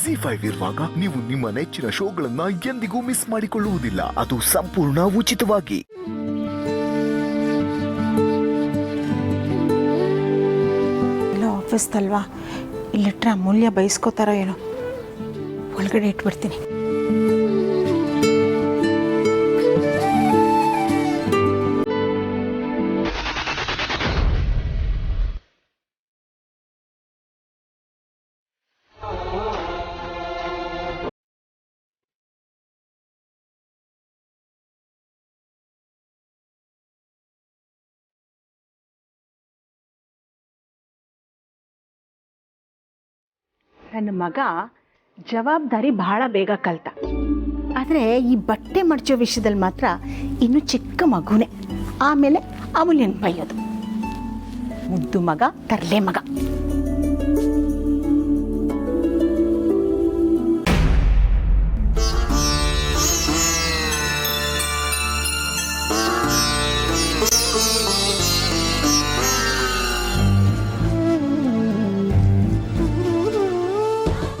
ಜಿ5 ಇರುವಾಗ ನೀವು ನಿಮ್ಮ ನೆಚ್ಚಿನ ಶೋಗಳನ್ನ ಎಂದಿಗೂ ಮಿಸ್ ಮಾಡಿಕೊಳ್ಳುವುದಿಲ್ಲ. ಅದು ಸಂಪೂರ್ಣ ಉಚಿತವಾಗಿ. ಆಫೀಸ್ ಅಲ್ವಾ, ಇಲ್ಲಿಟ್ರೆ ಅಮೂಲ್ಯ ಬಯಸ್ಕೋತಾರೋ ಏನೋ, ಒಳಗಡೆ ಇಟ್ಬಿಡ್ತೀನಿ. ನನ್ನ ಮಗ ಜವಾಬ್ದಾರಿ ಬಹಳ ಬೇಗ ಕಲ್ತ. ಆದರೆ ಈ ಬಟ್ಟೆ ಮಡಚೋ ವಿಷಯದಲ್ಲಿ ಮಾತ್ರ ಇನ್ನೂ ಚಿಕ್ಕ ಮಗುನೇ. ಆಮೇಲೆ ಅಮೂಲ್ಯನ ಬೈಯೋದು. ಮುದ್ದು ಮಗ, ತರಲೆ ಮಗ.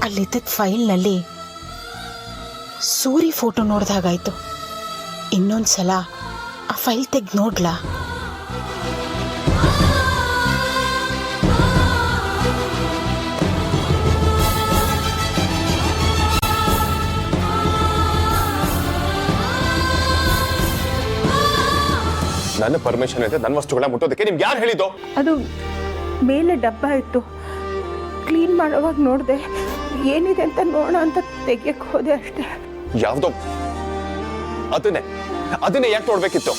ಅಲ್ಲಿದ್ದ ಫೈಲ್ನಲ್ಲಿ ಸೂರಿ ಫೋಟೋ ನೋಡ್ದಾಗಾಯ್ತು. ಇನ್ನೊಂದ್ಸಲ ಆ ಫೈಲ್ ತೆಗೆದು ನೋಡ್ಲಾ? ನನ್ನ ಪರ್ಮಿಷನ್ ಇದೆ ನನ್ನ ವಸ್ತುಗಳ ಮುಟ್ಟೋದಕ್ಕೆ ನಿಮ್ಗೆ ಯಾರು ಹೇಳಿದ್ದು? ಅದು ಮೇಲೆ ಡಬ್ಬ ಇತ್ತು, ಕ್ಲೀನ್ ಮಾಡುವಾಗ ನೋಡಿದೆ. ಏನಿದೆ ಅಂತ ನೋಡೋಣ ಅಂತ ತೆಗಿಯಕ್ಕೆ ಹೋದೆ ಅಷ್ಟೇ. ಯಾವ್ದೋ ಅದನ್ನೇ ಯಾಕೆ ನೋಡ್ಬೇಕಿತ್ತು?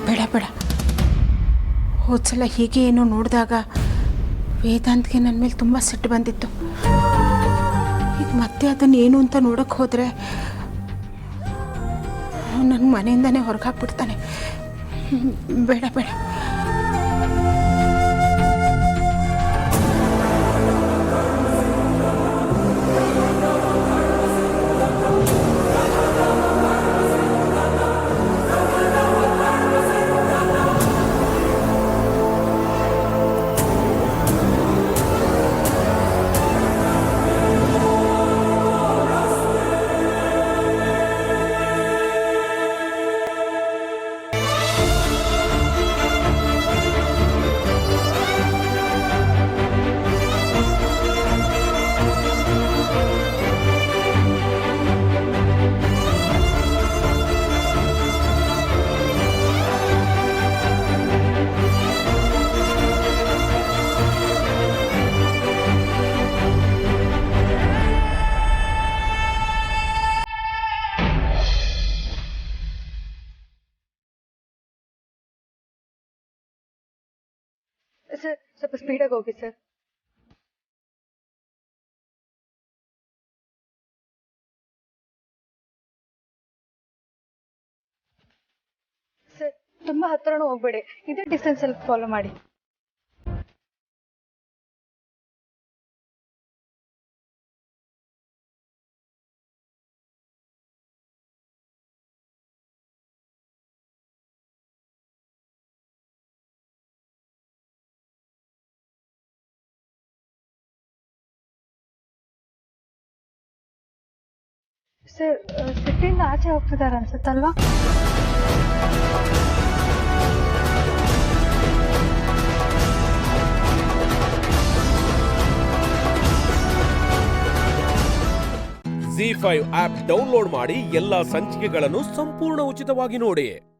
ಬೇಡ ಬೇಡ, ಹೋದ್ಸಲ ಹೀಗೆ ಏನೋ ನೋಡಿದಾಗ ವೇದಾಂತ್ಗೆ ನನ್ನ ಮೇಲೆ ತುಂಬ ಸಿಟ್ಟು ಬಂದಿತ್ತು. ಈಗ ಮತ್ತೆ ಅದನ್ನು ಏನು ಅಂತ ನೋಡೋಕ್ಕೆ ಹೋದರೆ ನನ್ನ ಮನೆಯಿಂದನೇ ಹೊರಗೆ ಹಾಕ್ಬಿಡ್ತಾನೆ. ಬೇಡ ಬೇಡ. ಸರ್, ಸ್ವಲ್ಪ ಸ್ಪೀಡಾಗಿ ಹೋಗಿ ಸರ್. ಸರ್, ತುಂಬಾ ಹತ್ರನೂ ಹೋಗ್ಬೇಡಿ, ಇದೇ ಡಿಸ್ಟೆನ್ಸ್ ಅಲ್ಲಿ ಫಾಲೋ ಮಾಡಿ. ಸರ್, ಸಿಟಿಯಿಂದ ಆಚೆ ಹೋಗ್ತಿದ್ದಾರೆ ಅನ್ಸುತ್ತಲ್ವಾ? ಜಿ5 ಆಪ್ ಡೌನ್ಲೋಡ್ ಮಾಡಿ ಎಲ್ಲಾ ಸಂಚಿಕೆಗಳನ್ನು ಸಂಪೂರ್ಣ ಉಚಿತವಾಗಿ ನೋಡಿ.